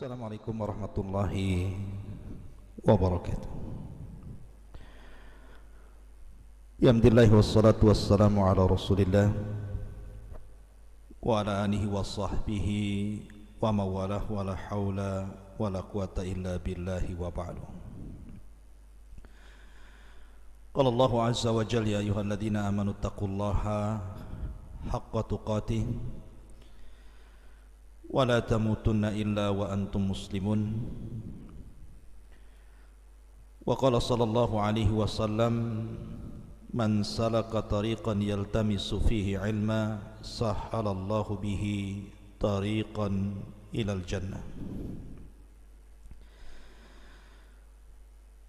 Assalamualaikum warahmatullahi wabarakatuh. Alhamdulillah wassalatu wassalamu ala Rasulillah wa ala alihi wa sahbihi wa mawalah wa la hawla wa la quwata illa billahi wa ba'du. Qala Allahu azza wa jalla ya ayyuhalladzina amanu taqullaha haqqa tuqatih wa la tamutunna illa wa antum muslimun. Wa qala sallallahu alaihi wasallam man salaka tariqan yaltamisu fihi ilma sahhalallahu bihi tariqan ilal jannah.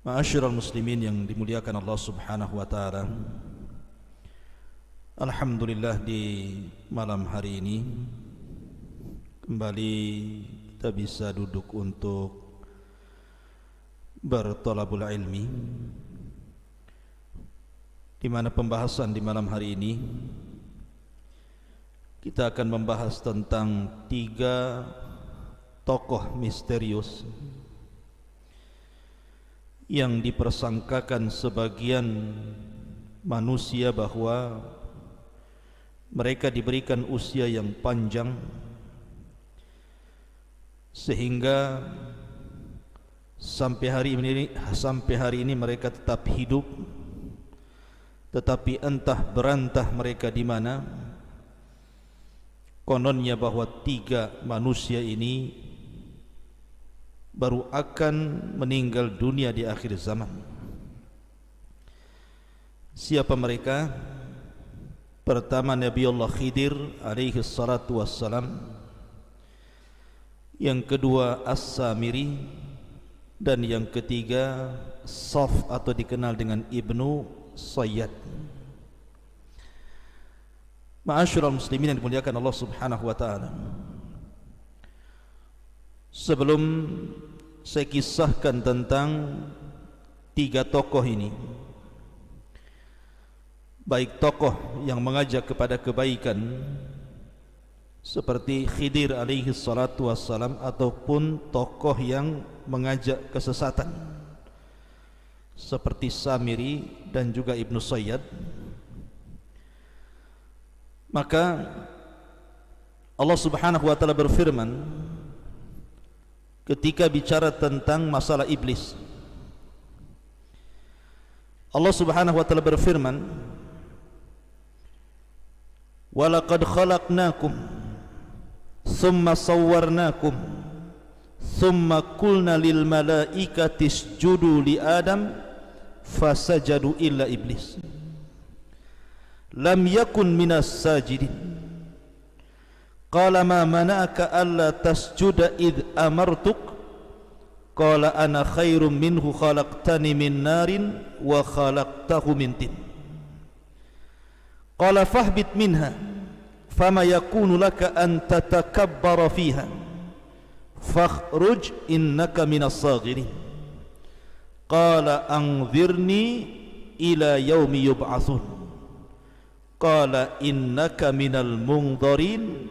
Ma'asyiral muslimin yang dimuliakan Allah subhanahu wa ta'ala, alhamdulillah di malam hari ini kembali kita bisa duduk untuk bertolabul ilmi, di mana pembahasan di malam hari ini kita akan membahas tentang 3 tokoh misterius yang dipersangkakan sebagian manusia bahwa mereka diberikan usia yang panjang sehingga sampai hari ini mereka tetap hidup, tetapi entah berantah mereka di mana. Kononnya bahwa 3 manusia ini baru akan meninggal dunia di akhir zaman. Siapa mereka? Pertama, Nabi Allah Khidir alaihi salatu wassalam. Yang kedua, As-Samiri. Dan yang ketiga, Saf atau dikenal dengan Ibnu Sayyad. Ma'asyiral muslimin yang dimuliakan Allah subhanahu wa ta'ala, sebelum saya kisahkan tentang 3 tokoh ini, baik tokoh yang mengajak kepada kebaikan seperti Khidir alaihi salatu wassalam, ataupun tokoh yang mengajak kesesatan seperti Samiri dan juga Ibnu Sayyad, maka Allah subhanahu wa ta'ala berfirman ketika bicara tentang masalah iblis. Allah subhanahu wa ta'ala berfirman, walaqad khalaqnakum thumma sawwarnakum thumma qulna lil malaikati isjudu li adam fasajadu illa iblis lam yakun minas sajidin qala ma mana'aka alla tasjuda id amartuk qala ana khairum minhu khalaqtani min narin wa khalaqtahu min tin qala fahbit minha fama yakunu laka an tatakabbara fiha fakhruj innaka minas saghirin qala anzirni ila yaumi yub'atsun qala innaka minal munzarin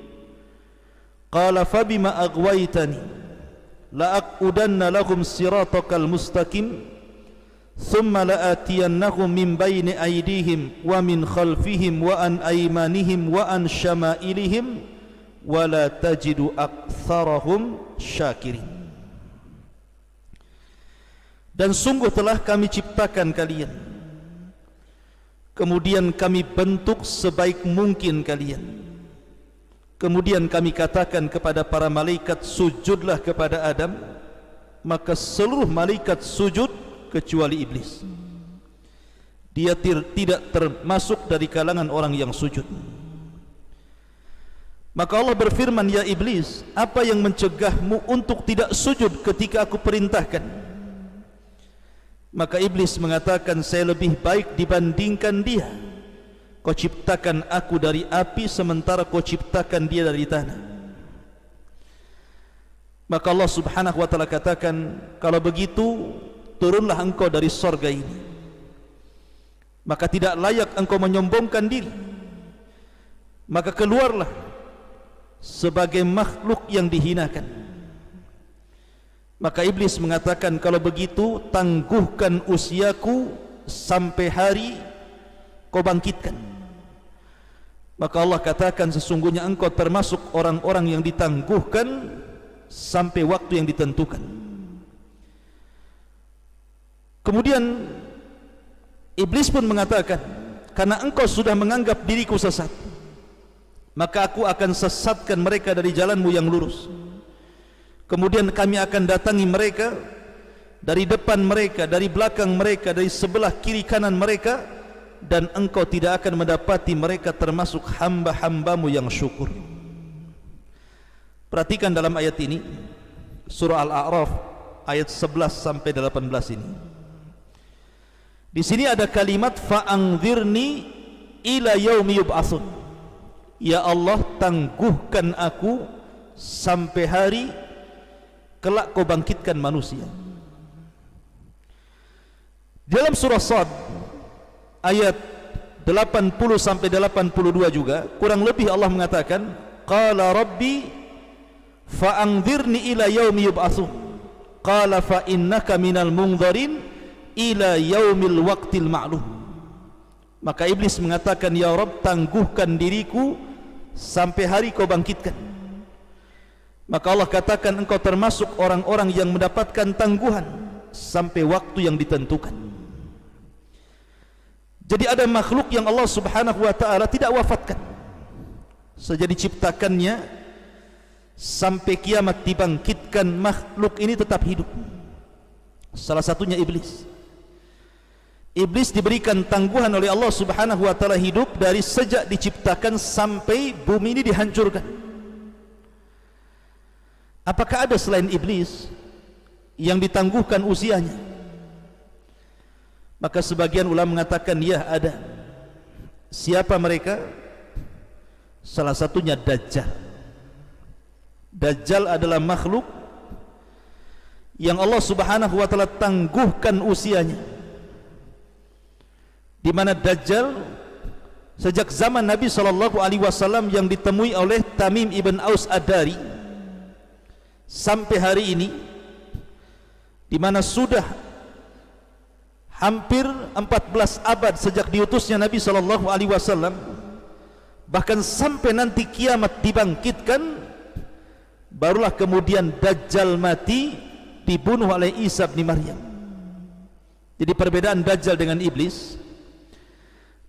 qala fabima aghwaytani la aqudanna lahum siratakal mustaqim thumma la atiyannahum min bayni aydihim wa min khalfihim wa an aymanihim wa an syama'ilihim wa la tajidu aktsarahum syakirin. Dan sungguh telah kami ciptakan kalian, kemudian kami bentuk sebaik mungkin kalian, kemudian kami katakan kepada para malaikat, sujudlah kepada Adam, maka seluruh malaikat sujud kecuali iblis. Dia tidak termasuk dari kalangan orang yang sujud. Maka Allah berfirman, ya iblis, apa yang mencegahmu untuk tidak sujud ketika aku perintahkan? Maka iblis mengatakan, saya lebih baik dibandingkan dia. Kau ciptakan aku dari api sementara kau ciptakan dia dari tanah. Maka Allah subhanahu wa ta'ala katakan, kalau begitu turunlah engkau dari sorga ini, maka tidak layak engkau menyombongkan diri, maka keluarlah sebagai makhluk yang dihinakan. Maka iblis mengatakan, kalau begitu tangguhkan usiaku sampai hari kau bangkitkan. Maka Allah katakan, sesungguhnya engkau termasuk orang-orang yang ditangguhkan sampai waktu yang ditentukan. Kemudian iblis pun mengatakan, karena engkau sudah menganggap diriku sesat, maka aku akan sesatkan mereka dari jalanmu yang lurus. Kemudian kami akan datangi mereka dari depan mereka, dari belakang mereka, dari sebelah kiri kanan mereka, dan engkau tidak akan mendapati mereka termasuk hamba-hambamu yang syukur. Perhatikan dalam ayat ini, surah Al-A'raf ayat 11 sampai 18 ini. Di sini ada kalimat fa'anzirni ila yaumi yub'atsun. Ya Allah, tangguhkan aku sampai hari kelak kau bangkitkan manusia. Dalam surah Shad ayat 80 sampai 82 juga kurang lebih Allah mengatakan, qala rabbi fa'anzirni ila yaumi yub'atsun qala fa innaka minal munzirin ila yaumil waqtil ma'lum. Maka iblis mengatakan, ya Rabb, tangguhkan diriku sampai hari kau bangkitkan. Maka Allah katakan, engkau termasuk orang-orang yang mendapatkan tangguhan sampai waktu yang ditentukan. Jadi ada makhluk yang Allah subhanahu wa ta'ala tidak wafatkan. Sejak diciptakannya sampai kiamat dibangkitkan, makhluk ini tetap hidup. Salah satunya iblis. Iblis diberikan tangguhan oleh Allah subhanahu wa ta'ala hidup dari sejak diciptakan sampai bumi ini dihancurkan. Apakah ada selain iblis yang ditangguhkan usianya? Maka sebagian ulama mengatakan, ya, ada. Siapa mereka? Salah satunya Dajjal. Dajjal adalah makhluk yang Allah subhanahu wa ta'ala tangguhkan usianya, di mana Dajjal sejak zaman Nabi SAW yang ditemui oleh Tamim ibn Aus Ad-Dari sampai hari ini, di mana sudah hampir 14 abad sejak diutusnya Nabi SAW, bahkan sampai nanti kiamat dibangkitkan, barulah kemudian Dajjal mati, dibunuh oleh Isa bin Maryam. Jadi perbedaan Dajjal dengan iblis,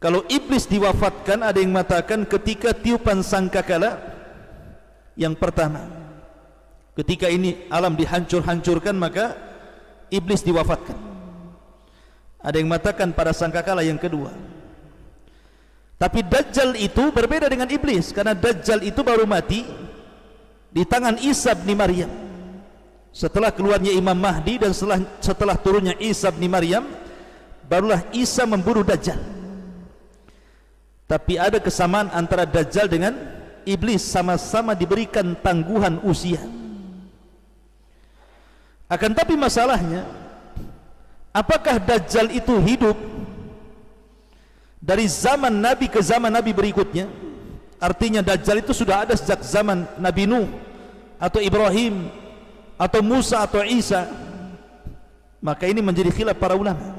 kalau iblis diwafatkan, ada yang mengatakan ketika tiupan sangkakala yang pertama, ketika ini alam dihancur-hancurkan, maka iblis diwafatkan. Ada yang mengatakan pada sangkakala yang kedua. Tapi Dajjal itu berbeda dengan iblis, karena Dajjal itu baru mati di tangan Isa bin Maryam setelah keluarnya Imam Mahdi, dan setelah turunnya Isa bin Maryam, barulah Isa membunuh Dajjal. Tapi ada kesamaan antara Dajjal dengan iblis, sama-sama diberikan tangguhan usia. Akan tapi masalahnya, apakah Dajjal itu hidup dari zaman Nabi ke zaman Nabi berikutnya? Artinya Dajjal itu sudah ada sejak zaman Nabi Nuh atau Ibrahim atau Musa atau Isa? Maka ini menjadi khilaf para ulama.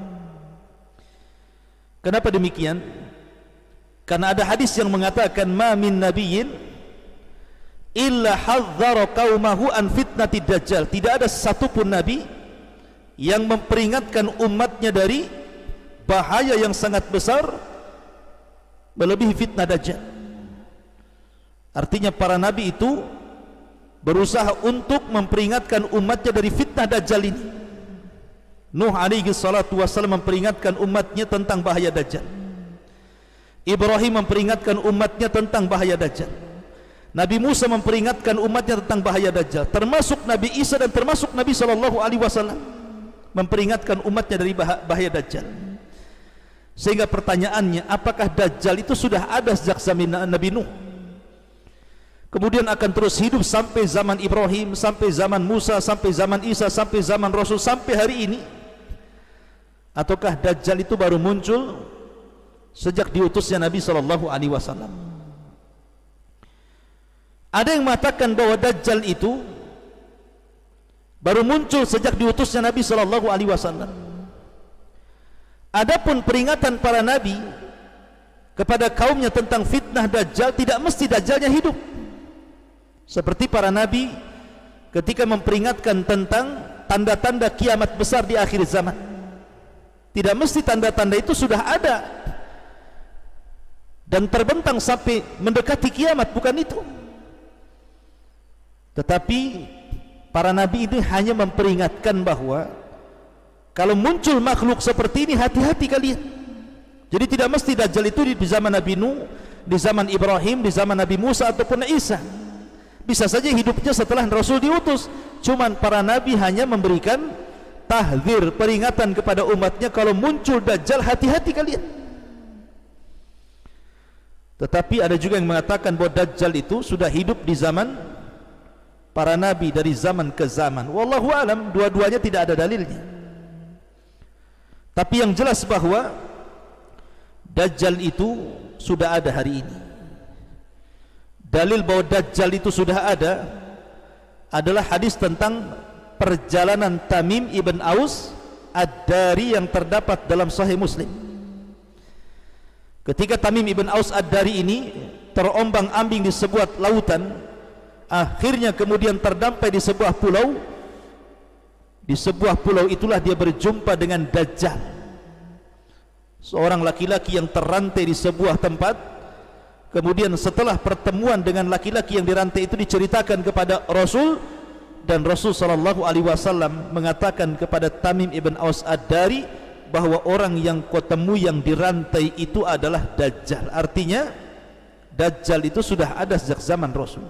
Kenapa demikian? Karena ada hadis yang mengatakan, ma min nabiyyin illa hadzara qaumahu an fitnatid dajjal. Tidak ada satupun nabi yang memperingatkan umatnya dari bahaya yang sangat besar melebihi fitnah dajjal. Artinya para nabi itu berusaha untuk memperingatkan umatnya dari fitnah dajjal ini. Nuh alaihi salatu wassalam memperingatkan umatnya tentang bahaya dajjal. Ibrahim memperingatkan umatnya tentang bahaya Dajjal. Nabi Musa memperingatkan umatnya tentang bahaya Dajjal. Termasuk Nabi Isa dan termasuk Nabi SAW memperingatkan umatnya dari bahaya Dajjal. Sehingga pertanyaannya, apakah Dajjal itu sudah ada sejak zaman Nabi Nuh, kemudian akan terus hidup sampai zaman Ibrahim, sampai zaman Musa, sampai zaman Isa, sampai zaman Rasul, sampai hari ini? Ataukah Dajjal itu baru muncul sejak diutusnya Nabi SAW? Ada yang mengatakan bahwa Dajjal itu baru muncul sejak diutusnya Nabi sallallahu alaihi wasallam. Adapun peringatan para nabi kepada kaumnya tentang fitnah Dajjal, tidak mesti Dajjalnya hidup. Seperti para nabi ketika memperingatkan tentang tanda-tanda kiamat besar di akhir zaman, tidak mesti tanda-tanda itu sudah ada dan terbentang sampai mendekati kiamat, bukan itu. Tetapi para nabi ini hanya memperingatkan bahwa kalau muncul makhluk seperti ini, hati-hati kalian. Jadi tidak mesti Dajjal itu di zaman Nabi Nuh, di zaman Ibrahim, di zaman Nabi Musa ataupun Isa. Bisa saja hidupnya setelah Rasul diutus. Cuman para nabi hanya memberikan tahdzir, peringatan kepada umatnya, kalau muncul Dajjal, hati-hati kalian. Tetapi ada juga yang mengatakan bahwa Dajjal itu sudah hidup di zaman para nabi, dari zaman ke zaman. Wallahu alam, dua-duanya tidak ada dalilnya. Tapi yang jelas bahwa Dajjal itu sudah ada hari ini. Dalil bahwa Dajjal itu sudah ada adalah hadis tentang perjalanan Tamim ibn Aus Ad-Dari yang terdapat dalam Sahih Muslim. Ketika Tamim ibn Aus Ad-Dari ini terombang-ambing di sebuah lautan, akhirnya kemudian terdampar di sebuah pulau. Di sebuah pulau itulah dia berjumpa dengan Dajjal, seorang laki-laki yang terrantai di sebuah tempat. Kemudian setelah pertemuan dengan laki-laki yang dirantai itu diceritakan kepada Rasul, dan Rasul sallallahu alaihi wasallam mengatakan kepada Tamim ibn Aus Ad-Dari bahwa orang yang kau temui yang dirantai itu adalah Dajjal. Artinya Dajjal itu sudah ada sejak zaman Rasul.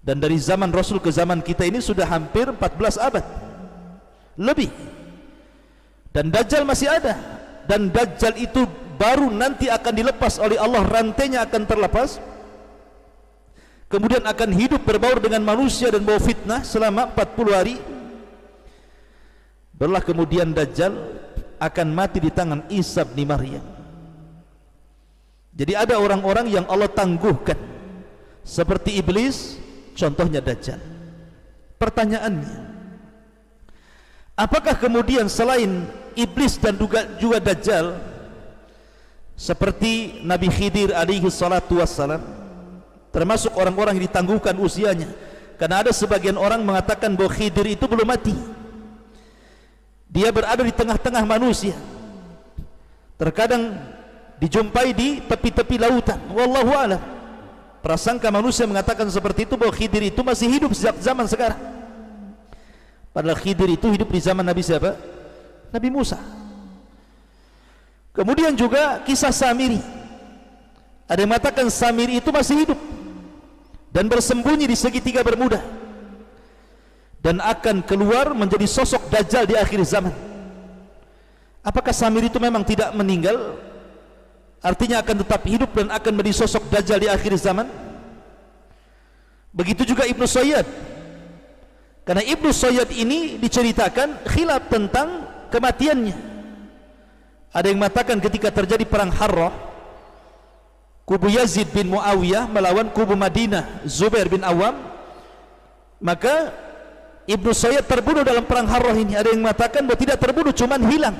Dan dari zaman Rasul ke zaman kita ini sudah hampir 14 abad lebih. Dan Dajjal masih ada. Dan Dajjal itu baru nanti akan dilepas oleh Allah, rantainya akan terlepas. Kemudian akan hidup berbaur dengan manusia dan bawa fitnah selama 40 hari. Barulah kemudian Dajjal akan mati di tangan Isa bin Maryam. Jadi ada orang-orang yang Allah tangguhkan seperti iblis, contohnya Dajjal. Pertanyaannya, apakah kemudian selain iblis dan juga Dajjal seperti Nabi Khidir alaihi salatu wassalam, termasuk orang-orang yang ditangguhkan usianya? Karena ada sebagian orang mengatakan bahwa Khidir itu belum mati, dia berada di tengah-tengah manusia, terkadang dijumpai di tepi-tepi lautan. Wallahu a'lam. Prasangka manusia mengatakan seperti itu, bahwa Khidir itu masih hidup sejak zaman sekarang. Padahal Khidir itu hidup di zaman Nabi siapa? Nabi Musa. Kemudian juga kisah Samiri. Ada yang mengatakan Samiri itu masih hidup dan bersembunyi di segitiga bermuda, dan akan keluar menjadi sosok Dajjal di akhir zaman. Apakah Samiri itu memang tidak meninggal, artinya akan tetap hidup dan akan menjadi sosok Dajjal di akhir zaman? Begitu juga Ibnu Sayyad. Karena Ibnu Sayyad ini diceritakan khilaf tentang kematiannya. Ada yang mengatakan ketika terjadi perang Harrah, kubu Yazid bin Muawiyah melawan kubu Madinah Zubair bin Awam, maka Ibnu Sayyad terbunuh dalam perang Harrah ini. Ada yang mengatakan bahwa tidak terbunuh, cuman hilang,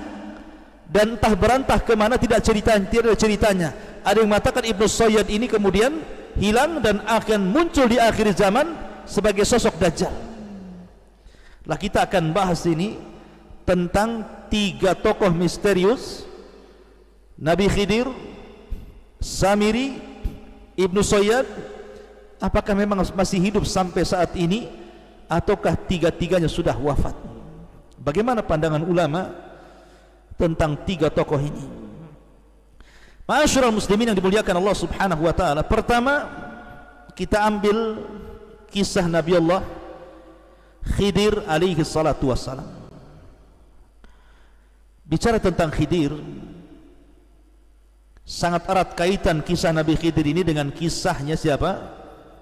dan entah berantah kemana, tidak ada ceritanya. Ada yang mengatakan Ibnu Sayyad ini kemudian hilang dan akan muncul di akhir zaman sebagai sosok Dajjal. Lah kita akan bahas ini tentang 3 tokoh misterius, Nabi Khidir, Samiri, Ibnu Sayyad. Apakah memang masih hidup sampai saat ini, ataukah tiga-tiganya sudah wafat? Bagaimana pandangan ulama tentang 3 tokoh ini? Ma'asyiral muslimin yang dimuliakan Allah subhanahu wa ta'ala, pertama kita ambil kisah Nabi Allah Khidir alaihi salatu wassalam. Bicara tentang Khidir, sangat erat kaitan kisah Nabi Khidir ini dengan kisahnya siapa?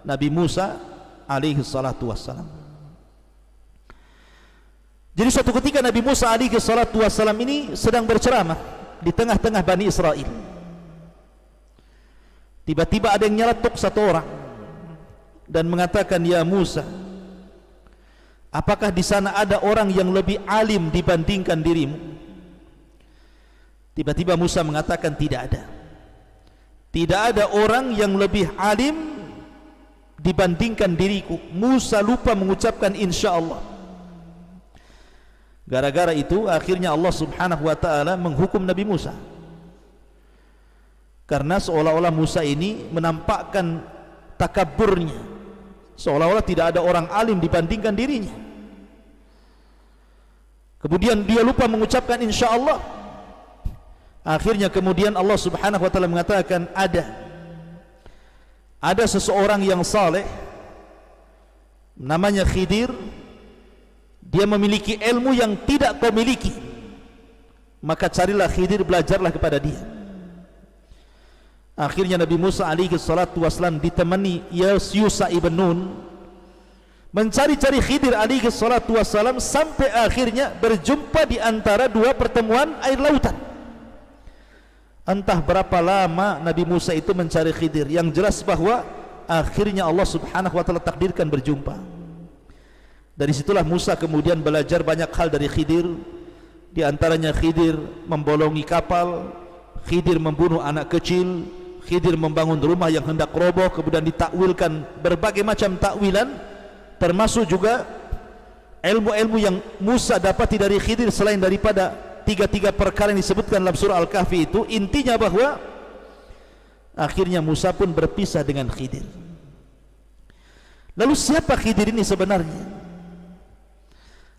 Nabi Musa alaihi salatu wassalam. Jadi suatu ketika Nabi Musa alaihi salatu wassalam ini sedang berceramah di tengah-tengah Bani Israel. Tiba-tiba ada yang nyeletuk satu orang dan mengatakan, "Ya Musa, apakah di sana ada orang yang lebih alim dibandingkan dirimu? Tiba-tiba Musa mengatakan tidak ada. Tidak ada orang yang lebih alim dibandingkan diriku. Musa lupa mengucapkan insya Allah. Gara-gara itu akhirnya Allah subhanahu wa ta'ala menghukum Nabi Musa, karena seolah-olah Musa ini menampakkan takaburnya, seolah-olah tidak ada orang alim dibandingkan dirinya. Kemudian dia lupa mengucapkan insya Allah. Akhirnya kemudian Allah subhanahu wa ta'ala mengatakan ada seseorang yang saleh namanya Khidir, dia memiliki ilmu yang tidak kau miliki, maka carilah Khidir, belajarlah kepada dia. Akhirnya Nabi Musa alaihi salatu wassalam ditemani Yusha ibn Nun mencari-cari Khidir alaihi salatu wassalam, sampai akhirnya berjumpa di antara dua pertemuan air lautan. Entah berapa lama Nabi Musa itu mencari Khidir. Yang jelas bahwa akhirnya Allah subhanahu wa ta'ala takdirkan berjumpa. Dari situlah Musa kemudian belajar banyak hal dari Khidir. Di antaranya Khidir membolongi kapal, Khidir membunuh anak kecil, Khidir membangun rumah yang hendak roboh, kemudian ditakwilkan berbagai macam takwilan, termasuk juga ilmu-ilmu yang Musa dapati dari Khidir selain daripada tiga-tiga perkara yang disebutkan dalam surah Al-Kahfi itu. Intinya bahwa akhirnya Musa pun berpisah dengan Khidir. Lalu siapa Khidir ini sebenarnya?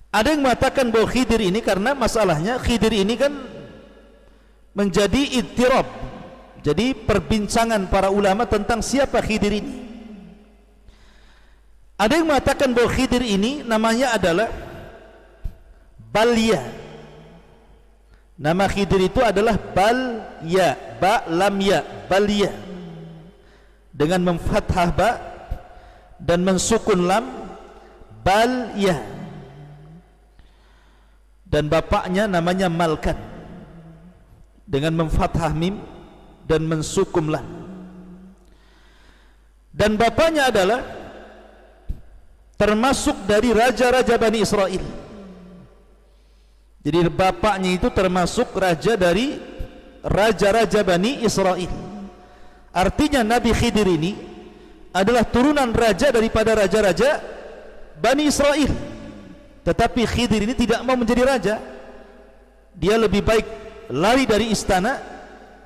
Ada yang mengatakan bahwa Khidir ini, karena masalahnya Khidir ini kan menjadi ittirab, jadi perbincangan para ulama tentang siapa Khidir ini. Ada yang mengatakan bahwa Khidir ini namanya adalah Balya. Nama Khidir itu adalah Balya, ba lam ya, Balya, dengan memfathah ba dan mensukun lam, Balya. Dan bapaknya namanya Malkan, dengan memfathah mim dan mensukum lam. Dan bapaknya adalah termasuk dari raja-raja Bani Israel. Jadi bapaknya itu termasuk raja dari raja-raja Bani Israel. Artinya Nabi Khidir ini adalah turunan raja daripada raja-raja Bani Israel. Tetapi Khidir ini tidak mau menjadi raja. Dia lebih baik lari dari istana,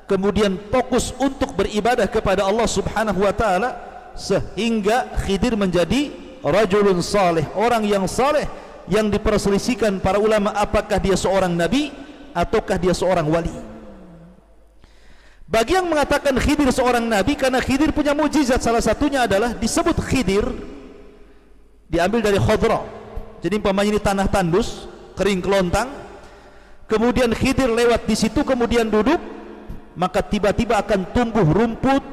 kemudian fokus untuk beribadah kepada Allah subhanahu wa ta'ala, sehingga Khidir menjadi rajulun saleh, orang yang saleh, yang diperselisihkan para ulama apakah dia seorang nabi ataukah dia seorang wali. Bagi yang mengatakan Khidir seorang nabi, karena Khidir punya mukjizat, salah satunya adalah disebut Khidir diambil dari khadra. Jadi umpamanya ini tanah tandus kering kelontang, kemudian Khidir lewat di situ, kemudian duduk, maka tiba-tiba akan tumbuh rumput,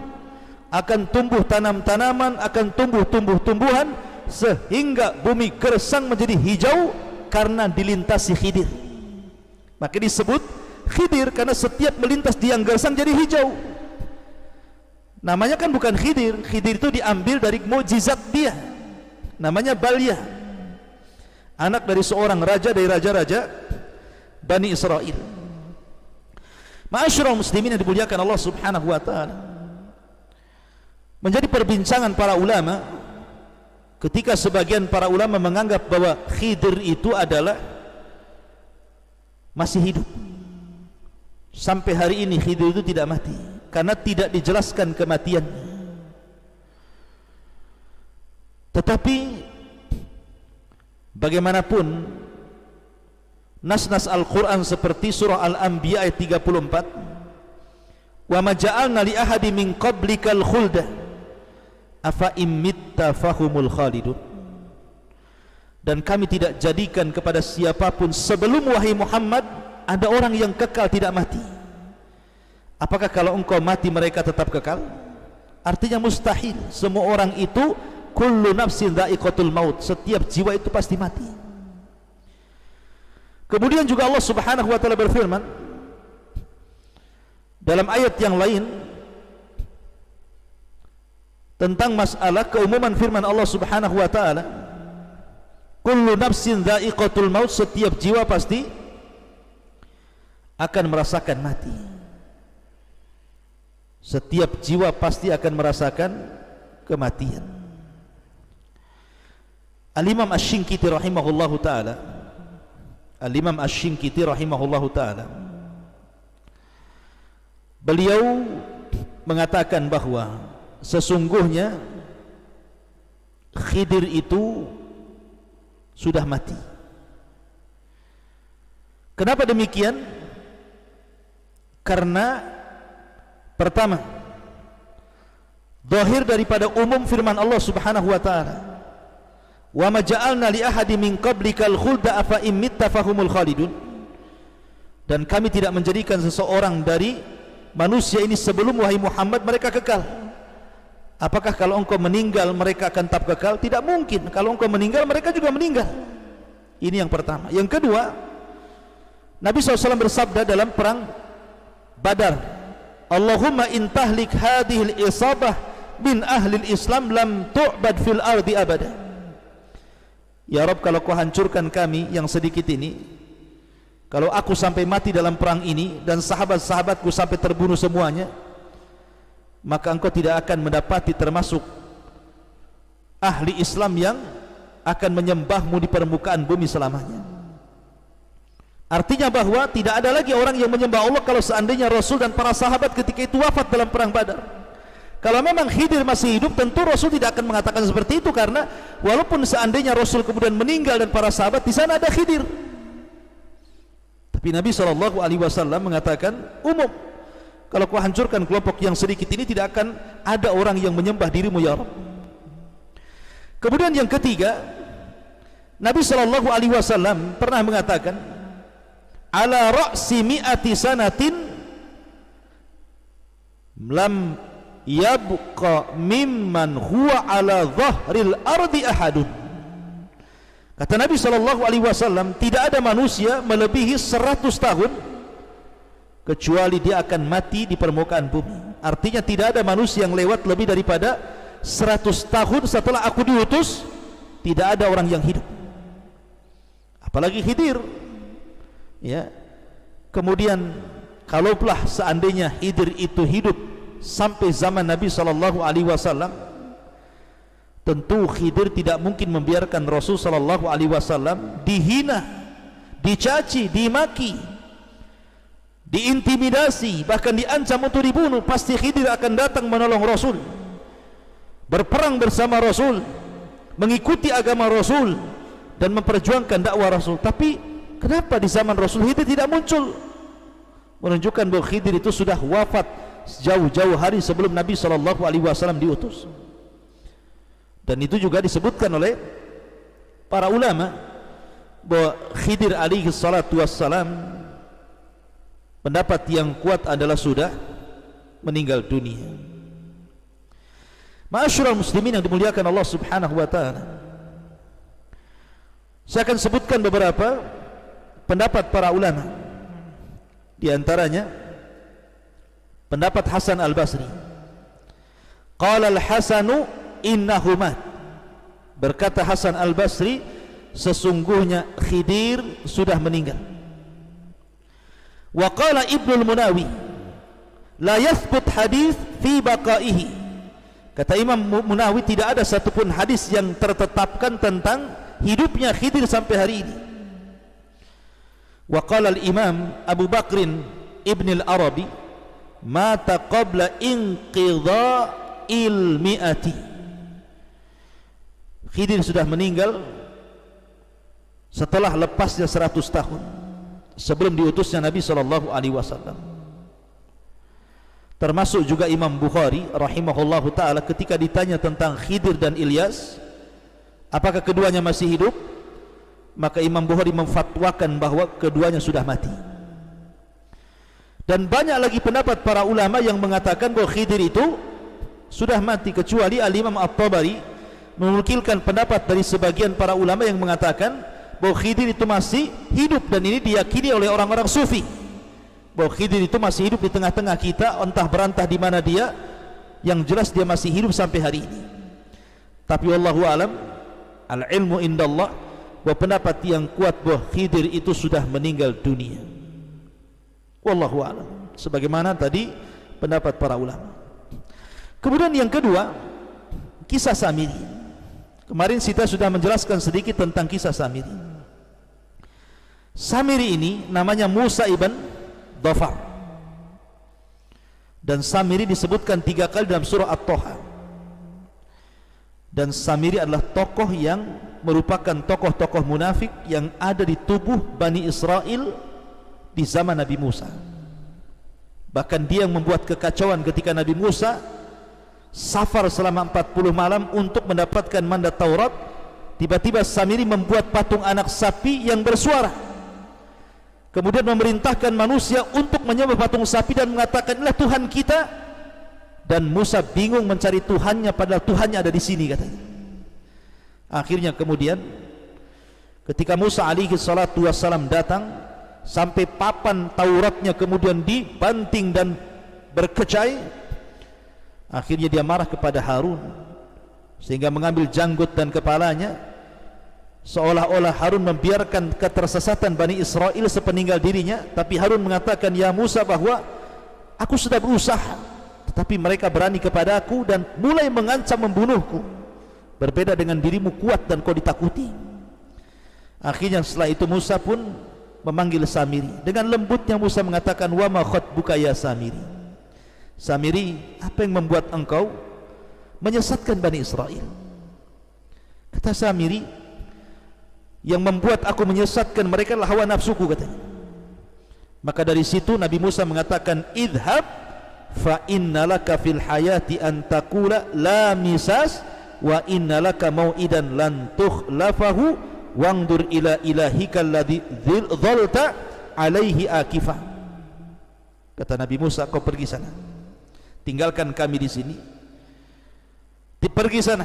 akan tumbuh tanam-tanaman, akan tumbuh tumbuh-tumbuhan, sehingga bumi gersang menjadi hijau karena dilintasi Khidir. Maka disebut Khidir karena setiap melintas di yang gersang jadi hijau. Namanya kan bukan Khidir. Khidir itu diambil dari mukjizat dia, namanya Balya, anak dari seorang raja dari raja-raja Bani Israel. Ma'asyiral muslimin yang dimuliakan Allah subhanahu wa ta'ala, menjadi perbincangan para ulama ketika sebagian para ulama menganggap bahwa Khidir itu adalah masih hidup. Sampai hari ini Khidir itu tidak mati, karena tidak dijelaskan kematiannya. Tetapi bagaimanapun, nas-nas Al-Quran seperti surah Al-Anbiya ayat 34, wa ma ja'alna li ahadi min qablikal khulda afa immitta fahumul khalidun, dan kami tidak jadikan kepada siapapun sebelum wahai Muhammad ada orang yang kekal tidak mati. Apakah kalau engkau mati mereka tetap kekal? Artinya mustahil. Semua orang itu kullu nafsin dha'iqatul maut, setiap jiwa itu pasti mati. Kemudian juga Allah subhanahu wa ta'ala berfirman dalam ayat yang lain tentang masalah keumuman firman Allah subhanahu wa ta'ala, kullu nafsin dha'iqatul maut, setiap jiwa pasti akan merasakan mati. Setiap jiwa pasti akan merasakan kematian. Al-Imam Asy-Syinkiti rahimahullahu ta'ala, Al-Imam Asy-Syinkiti rahimahullahu ta'ala, beliau mengatakan bahwa sesungguhnya Khidir itu sudah mati. Kenapa demikian? Karena pertama, zahir daripada umum firman Allah Subhanahu wa taala, wa ma ja'alna li ahadin min qablikal khulda afa in mitta fahumul khalidun, dan kami tidak menjadikan seseorang dari manusia ini sebelum wahai Muhammad mereka kekal. Apakah kalau engkau meninggal mereka akan tetap kekal? Tidak mungkin. Kalau engkau meninggal mereka juga meninggal. Ini yang pertama. Yang kedua, Nabi SAW bersabda dalam perang Badar, Allahumma in tahlik hadhil isabah min ahlil Islam lam tu'bad fil ardi abada. Ya Rabb, kalau kau hancurkan kami yang sedikit ini, kalau aku sampai mati dalam perang ini dan sahabat-sahabatku sampai terbunuh semuanya, maka engkau tidak akan mendapati termasuk ahli Islam yang akan menyembahmu di permukaan bumi selamanya. Artinya bahwa tidak ada lagi orang yang menyembah Allah kalau seandainya Rasul dan para sahabat ketika itu wafat dalam perang Badar. Kalau memang Khidir masih hidup, tentu Rasul tidak akan mengatakan seperti itu, karena walaupun seandainya Rasul kemudian meninggal dan para sahabat, di sana ada Khidir. Tapi Nabi SAW mengatakan umum, kalau kau hancurkan kelompok yang sedikit ini, tidak akan ada orang yang menyembah dirimu ya Rabb. Kemudian yang ketiga, Nabi SAW pernah mengatakan, ala ra'si mi'ati sanatin lam yabqa mimman huwa ala dhahril ardi ahadun. Kata Nabi SAW, tidak ada manusia melebihi 100 tahun kecuali dia akan mati di permukaan bumi. Artinya tidak ada manusia yang lewat lebih daripada 100 tahun setelah aku diutus, tidak ada orang yang hidup, apalagi Khidir. Ya. Kemudian kalaulah seandainya Khidir itu hidup sampai zaman Nabi SAW, tentu Khidir tidak mungkin membiarkan Rasul SAW dihina, dicaci, dimaki, diintimidasi, bahkan diancam untuk dibunuh. Pasti Khidir akan datang menolong Rasul, berperang bersama Rasul, mengikuti agama Rasul, dan memperjuangkan dakwah Rasul. Tapi kenapa di zaman Rasul Khidir tidak muncul? Menunjukkan bahwa Khidir itu sudah wafat jauh-jauh hari sebelum Nabi SAW diutus. Dan itu juga disebutkan oleh para ulama bahwa Khidir alaihi salatu wassalam, pendapat yang kuat adalah sudah meninggal dunia. Ma'asyiral muslimin yang dimuliakan Allah Subhanahu wa taala, saya akan sebutkan beberapa pendapat para ulama. Di antaranya pendapat Hasan Al-Basri. Qala Al-Hasanu innahu mat. Berkata Hasan Al-Basri, sesungguhnya Khidir sudah meninggal. Wa qala Ibnul Munawi la yathbut hadis fi baqaihi. Kata Imam Munawi, tidak ada satupun hadis yang tertetapkan tentang hidupnya Khidir sampai hari ini. Wa qala al-Imam Abu Bakrin Ibn al-Arabi mata qabla inqidha'il mi'ati. Khidir sudah meninggal setelah lepasnya 100 tahun sebelum diutusnya Nabi SAW. Termasuk juga Imam Bukhari rahimahullahu ta'ala ketika ditanya tentang Khidir dan Ilyas, apakah keduanya masih hidup, maka Imam Bukhari memfatwakan bahwa keduanya sudah mati. Dan banyak lagi pendapat para ulama yang mengatakan bahwa Khidir itu sudah mati, kecuali Al-Imam At-Tabari menukilkan pendapat dari sebagian para ulama yang mengatakan bahwa Khidir itu masih hidup, dan ini diyakini oleh orang-orang sufi bahwa Khidir itu masih hidup di tengah-tengah kita, entah berantah di mana dia, yang jelas dia masih hidup sampai hari ini. Tapi wallahu alam, al-ilmu indallah, pendapat yang kuat bahwa Khidir itu sudah meninggal dunia. Wallahu a'lam. Sebagaimana tadi pendapat para ulama. Kemudian yang kedua, kisah Samiri. Kemarin kita sudah menjelaskan sedikit tentang kisah Samiri. Samiri ini namanya Musa ibn Dhafar. Dan Samiri disebutkan 3 kali dalam surah At-Taha. Dan Samiri adalah tokoh yang merupakan tokoh-tokoh munafik yang ada di tubuh Bani Israel di zaman Nabi Musa. Bahkan dia yang membuat kekacauan ketika Nabi Musa safar selama 40 malam untuk mendapatkan mandat Taurat. Tiba-tiba Samiri membuat patung anak sapi yang bersuara, kemudian memerintahkan manusia untuk menyembah patung sapi dan mengatakan, inilah Tuhan kita. Dan Musa bingung mencari Tuhannya, padahal Tuhannya ada di sini katanya. Akhirnya kemudian ketika Musa alaihi salatu wassalam datang, sampai papan Tauratnya kemudian dibanting dan berkecai, akhirnya dia marah kepada Harun sehingga mengambil janggut dan kepalanya, seolah-olah Harun membiarkan ketersesatan Bani Israel sepeninggal dirinya. Tapi Harun mengatakan, ya Musa, bahwa aku sudah berusaha, tetapi mereka berani kepada aku dan mulai mengancam membunuhku. Berbeda dengan dirimu, kuat dan kau ditakuti. Akhirnya setelah itu Musa pun memanggil Samiri. Dengan lembutnya Musa mengatakan, wa ma khatbuka ya Samiri. Samiri, apa yang membuat engkau menyesatkan Bani Israel? Kata Samiri, yang membuat aku menyesatkan mereka adalah hawa nafsuku katanya. Maka dari situ Nabi Musa mengatakan, idhab fa innalaka fil hayati an taqula la misas wa innalaka mau'idan lan tukhlafahu wangdur ila ilahika alladhi dhalta alaihi akifa. Kata Nabi Musa, kau pergi sana, tinggalkan kami di sini, pergi sana,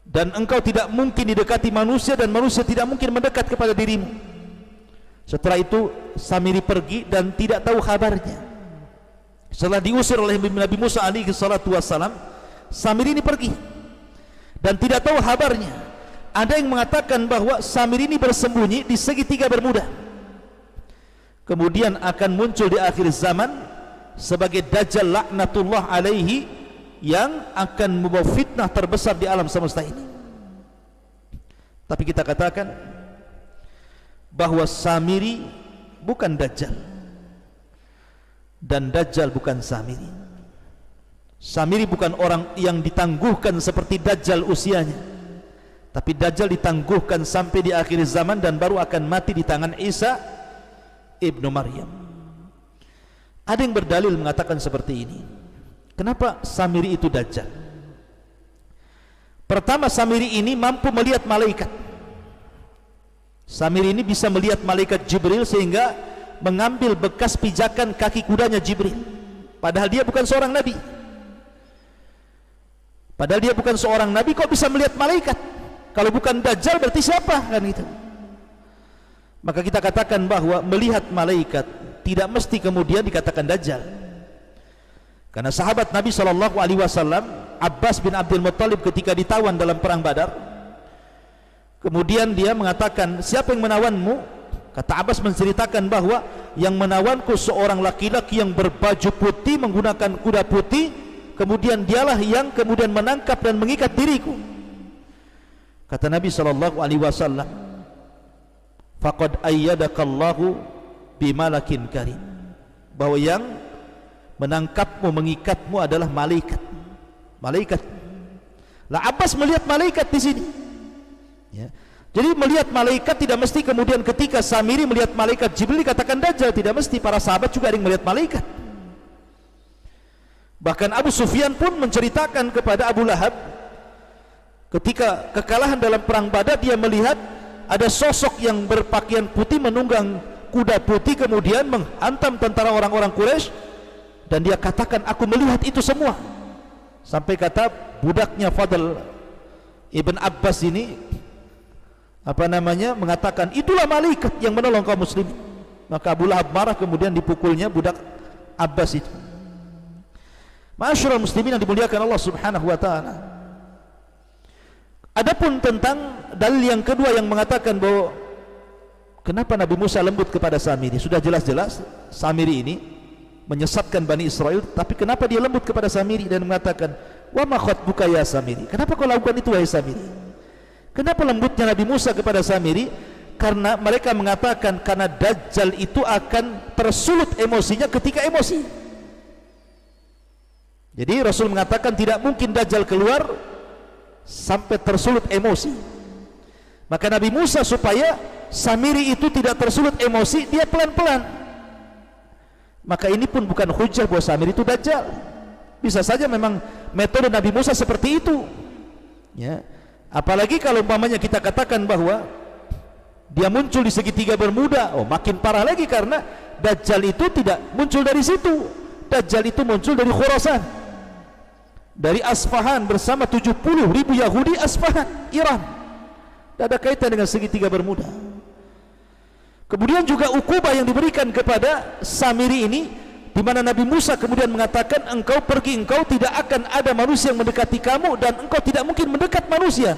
dan engkau tidak mungkin didekati manusia dan manusia tidak mungkin mendekat kepada dirimu. Setelah itu Samiri pergi dan tidak tahu kabarnya. Setelah diusir oleh Nabi Musa alaihi salatu wassalam, Samiri ini pergi dan tidak tahu kabarnya. Ada yang mengatakan bahwa Samiri ini bersembunyi di segitiga Bermuda, kemudian akan muncul di akhir zaman sebagai Dajjal laknatullah alaihi, yang akan membawa fitnah terbesar di alam semesta ini. Tapi kita katakan bahwa Samiri bukan Dajjal, dan Dajjal bukan Samiri. Samiri bukan orang yang ditangguhkan seperti Dajjal usianya, tapi Dajjal ditangguhkan sampai di akhir zaman dan baru akan mati di tangan Isa ibnu Maryam. Ada yang berdalil mengatakan seperti ini. Kenapa Samiri itu Dajjal? Pertama, Samiri ini mampu melihat malaikat. Samiri ini bisa melihat malaikat Jibril sehingga mengambil bekas pijakan kaki kudanya Jibril, padahal dia bukan seorang nabi. Padahal dia bukan seorang nabi, kok bisa melihat malaikat? Kalau bukan Dajjal berarti siapa? Kan gitu. Maka kita katakan bahwa melihat malaikat tidak mesti kemudian dikatakan Dajjal. Karena sahabat Nabi SAW, Abbas bin Abdul Muttalib, ketika ditawan dalam perang Badar, kemudian dia mengatakan, siapa yang menawanmu? Kata Abbas menceritakan bahwa yang menawanku seorang laki-laki yang berbaju putih, menggunakan kuda putih, kemudian dialah yang kemudian menangkap dan mengikat diriku. Kata Nabi SAW, faqad ayyadakallahu bimalakin karim, bahwa yang menangkapmu, mengikatmu adalah malaikat. Malaikat. Lah Abbas melihat malaikat di sini. Ya. Jadi melihat malaikat tidak mesti kemudian ketika Samiri melihat malaikat Jibril dikatakan Dajjal, tidak mesti. Para sahabat juga ada yang melihat malaikat. Bahkan Abu Sufyan pun menceritakan kepada Abu Lahab, ketika kekalahan dalam perang Badar, dia melihat ada sosok yang berpakaian putih menunggang kuda putih kemudian menghantam tentara orang-orang Quraisy, dan dia katakan, aku melihat itu semua. Sampai kata budaknya Fadl Ibn Abbas ini mengatakan, itulah malaikat yang menolong kaum muslimin. Maka Abu Lahab marah, kemudian dipukulnya budak Abbas itu. Ma'asyiral muslimin yang dimuliakan Allah Subhanahu wa taala, Adapun tentang dalil yang kedua yang mengatakan bahwa kenapa Nabi Musa lembut kepada Samiri, sudah jelas-jelas Samiri ini menyesatkan Bani Israel, tapi kenapa dia lembut kepada Samiri dan mengatakan, wa ma khatbuka ya Samiri, kenapa kau lakukan itu wahai Samiri? Kenapa lembutnya Nabi Musa kepada Samiri? Karena mereka mengatakan karena Dajjal itu akan tersulut emosinya ketika emosi. Jadi Rasul mengatakan tidak mungkin Dajjal keluar sampai tersulut emosi. Maka Nabi Musa supaya Samiri itu tidak tersulut emosi, dia pelan-pelan. Maka ini pun bukan hujah bahwa Samiri itu Dajjal. Bisa saja memang metode Nabi Musa seperti itu, ya. Apalagi kalau umpamanya kita katakan bahwa dia muncul di segitiga Bermuda, oh makin parah lagi, karena Dajjal itu tidak muncul dari situ. Dajjal itu muncul dari Khurasan, dari Asfahan bersama 70.000 Yahudi Asfahan, Iran. Tidak ada kaitan dengan segitiga Bermuda. Kemudian juga ukubah yang diberikan kepada Samiri ini, di mana Nabi Musa kemudian mengatakan, engkau pergi, engkau tidak akan ada manusia yang mendekati kamu, dan engkau tidak mungkin mendekat manusia.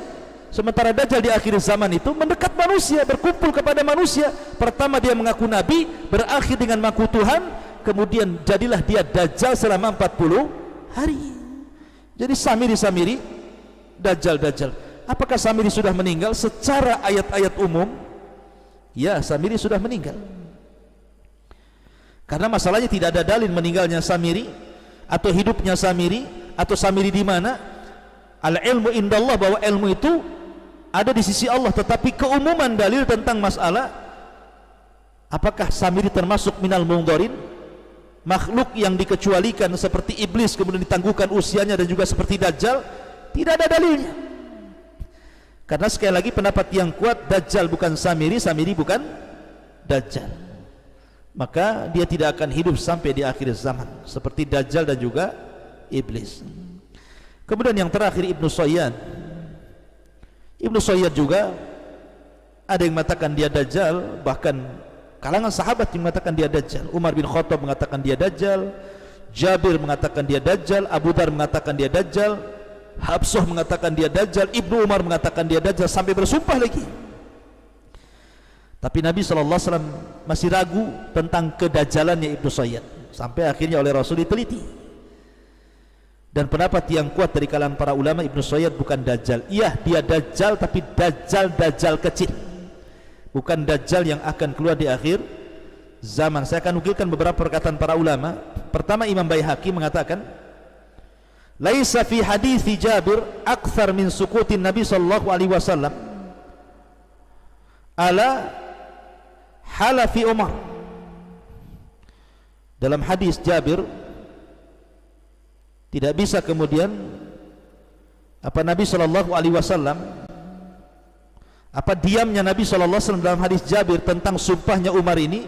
Sementara Dajjal di akhir zaman itu mendekat manusia, berkumpul kepada manusia. Pertama dia mengaku Nabi, berakhir dengan mengaku Tuhan, kemudian jadilah dia Dajjal selama 40 hari. Jadi Samiri, Dajjal. Apakah Samiri sudah meninggal? Secara ayat-ayat umum, ya, Samiri sudah meninggal. Karena masalahnya tidak ada dalil meninggalnya Samiri atau hidupnya Samiri atau Samiri di mana. Al-ilmu indallah, bahwa ilmu itu ada di sisi Allah, tetapi keumuman dalil tentang masalah apakah Samiri termasuk minal mungdarin, makhluk yang dikecualikan seperti iblis kemudian ditangguhkan usianya, dan juga seperti Dajjal, tidak ada dalilnya. Karena sekali lagi pendapat yang kuat, Dajjal bukan Samiri, Samiri bukan Dajjal. Maka dia tidak akan hidup sampai di akhir zaman seperti Dajjal dan juga iblis. Kemudian yang terakhir Ibnu Sayyad. Ibnu Sayyad juga ada yang mengatakan dia Dajjal, bahkan kalangan sahabat yang mengatakan dia Dajjal. Umar bin Khattab mengatakan dia Dajjal, Jabir mengatakan dia Dajjal, Abu Dar mengatakan dia Dajjal, Habsah mengatakan dia Dajjal, Ibnu Umar mengatakan dia Dajjal, sampai bersumpah lagi. Tapi Nabi SAW masih ragu tentang kedajjalannya Ibnu Sayyad, sampai akhirnya oleh Rasul diteliti. Dan pendapat yang kuat dari kalangan para ulama, Ibnu Sayyad bukan Dajjal. Iya, dia Dajjal, tapi Dajjal kecil, bukan Dajjal yang akan keluar di akhir zaman. Saya akan nukilkan beberapa perkataan para ulama. Pertama, Imam Baihaqi mengatakan, laisa fi hadithi Jabir akthar min sukutin Nabi sallallahu alaihi wasallam ala halafi Umar. Dalam hadis Jabir tidak bisa kemudian Nabi sallallahu alaihi wasallam, diamnya Nabi sallallahu alaihi wasallam dalam hadis Jabir tentang sumpahnya Umar ini,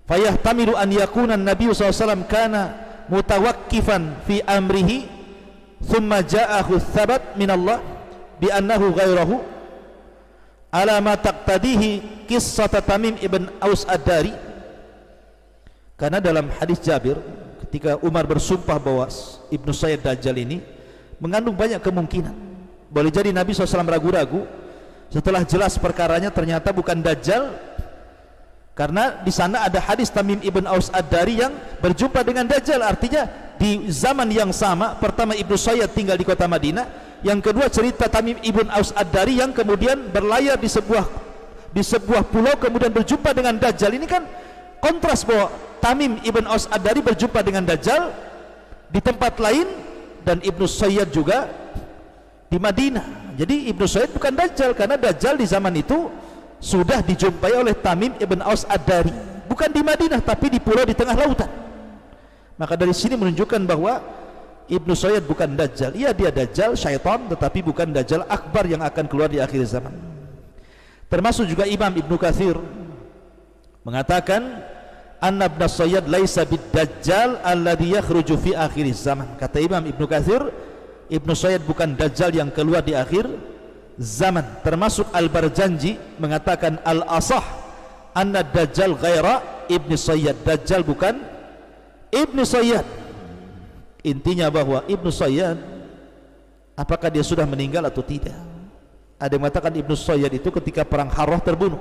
fayahtamilu an yakuna Nabi sallallahu alaihi wasallam kana mutawakkifan fi amrihi thumma ja'ahu thabat min Allah bi annahu ghairahu ala ma taqtadihi qissat Tamim ibn Aus ad-Dari. Karena dalam hadis Jabir ketika Umar bersumpah bahwa Ibnu Sayyad Dajjal ini mengandung banyak kemungkinan. Boleh jadi Nabi SAW ragu-ragu, setelah jelas perkaranya ternyata bukan Dajjal, karena di sana ada hadis Tamim ibn Aus ad-Dari yang berjumpa dengan Dajjal. Artinya di zaman yang sama, pertama Ibnu Sayyad tinggal di kota Madinah, yang kedua cerita Tamim ibn Aus ad-Dari yang kemudian berlayar di sebuah pulau kemudian berjumpa dengan Dajjal. Ini kan kontras bahwa Tamim ibn Aus ad-Dari berjumpa dengan Dajjal di tempat lain, dan Ibnu Sayyad juga di Madinah. Jadi Ibnu Sayyad bukan Dajjal, karena Dajjal di zaman itu sudah dijumpai oleh Tamim ibn Aus ad-Dari, bukan di Madinah tapi di pulau di tengah lautan. Maka dari sini menunjukkan bahwa Ibnu Sayyad bukan Dajjal. Iya, dia Dajjal syaitan, tetapi bukan Dajjal akbar yang akan keluar di akhir zaman. Termasuk juga Imam Ibnu Katsir mengatakan anna Ibnu Sayyad laisa bid-Dajjal alladhi yakhruju fi akhir zaman. Kata Imam Ibnu Katsir, Ibnu Sayyad bukan Dajjal yang keluar di akhir zaman. Termasuk Al-Barjanji mengatakan al-asah anna Dajjal ghaira Ibnu Sayyad. Dajjal bukan Ibnu Sayyad. Intinya bahwa Ibnu Sayyad apakah dia sudah meninggal atau tidak. Ada yang mengatakan Ibnu Sayyad itu ketika perang Harrah terbunuh,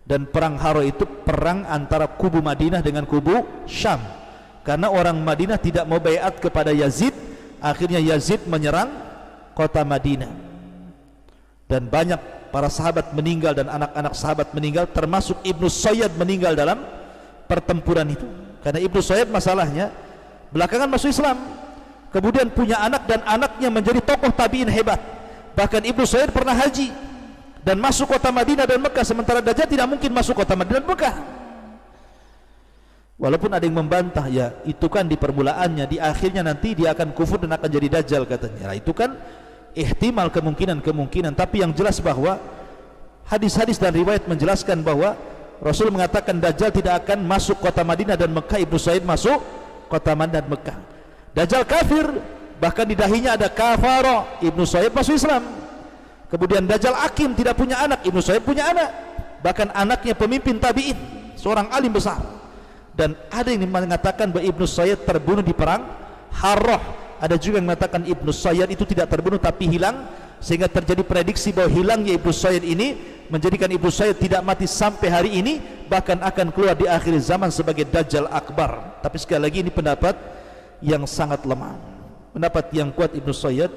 dan perang Harrah itu perang antara kubu Madinah dengan kubu Syam, karena orang Madinah tidak mau baiat kepada Yazid. Akhirnya Yazid menyerang kota Madinah, dan banyak para sahabat meninggal dan anak-anak sahabat meninggal, termasuk Ibnu Sayyad meninggal dalam pertempuran itu. Karena Ibnu Sayyad masalahnya belakangan masuk Islam, kemudian punya anak, dan anaknya menjadi tokoh tabi'in hebat. Bahkan Ibnu Sayyad pernah haji dan masuk kota Madinah dan Mekah, sementara Dajjal tidak mungkin masuk kota Madinah dan Mekah. Walaupun ada yang membantah, ya itu kan di permulaannya, di akhirnya nanti dia akan kufur dan akan jadi Dajjal katanya. Nah, itu kan ihtimal, kemungkinan. Tapi yang jelas bahwa hadis-hadis dan riwayat menjelaskan bahwa Rasul mengatakan Dajjal tidak akan masuk kota Madinah dan Mekah. Ibnu Sayyid masuk kota Madinah dan Mekah. Dajjal kafir, bahkan di dahinya ada kafara. Ibnu Sayyid masuk Islam. Kemudian Dajjal akim, tidak punya anak. Ibnu Sayyid punya anak, bahkan anaknya pemimpin tabi'in, seorang alim besar. Dan ada yang mengatakan bahwa Ibnu Sayyid terbunuh di perang Harrah. Ada juga yang mengatakan Ibnu Sayyid itu tidak terbunuh tapi hilang, sehingga terjadi prediksi bahwa hilangnya Ibnu Sayyid ini menjadikan Ibnu Sayyid tidak mati sampai hari ini, bahkan akan keluar di akhir zaman sebagai Dajjal Akbar. Tapi sekali lagi ini pendapat yang sangat lemah. Pendapat yang kuat, Ibnu Sayyid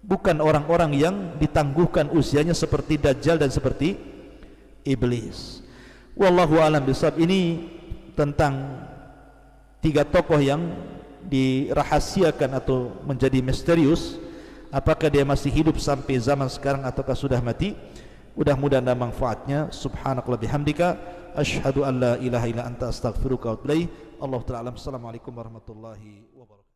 bukan orang-orang yang ditangguhkan usianya seperti Dajjal dan seperti Iblis. Wallahu a'lam bishawab. Ini tentang 3 tokoh yang dirahasiakan atau menjadi misterius. Apakah dia masih hidup sampai zaman sekarang ataukah sudah mati? Mudah-mudahan ada manfaatnya. Subhanakallah bihamdika, asyhadu an la ilaha illa anta astaghfiruka wa atubu ilaik. Allahu ta'ala alam. Assalamualaikum warahmatullahi wabarakatuh.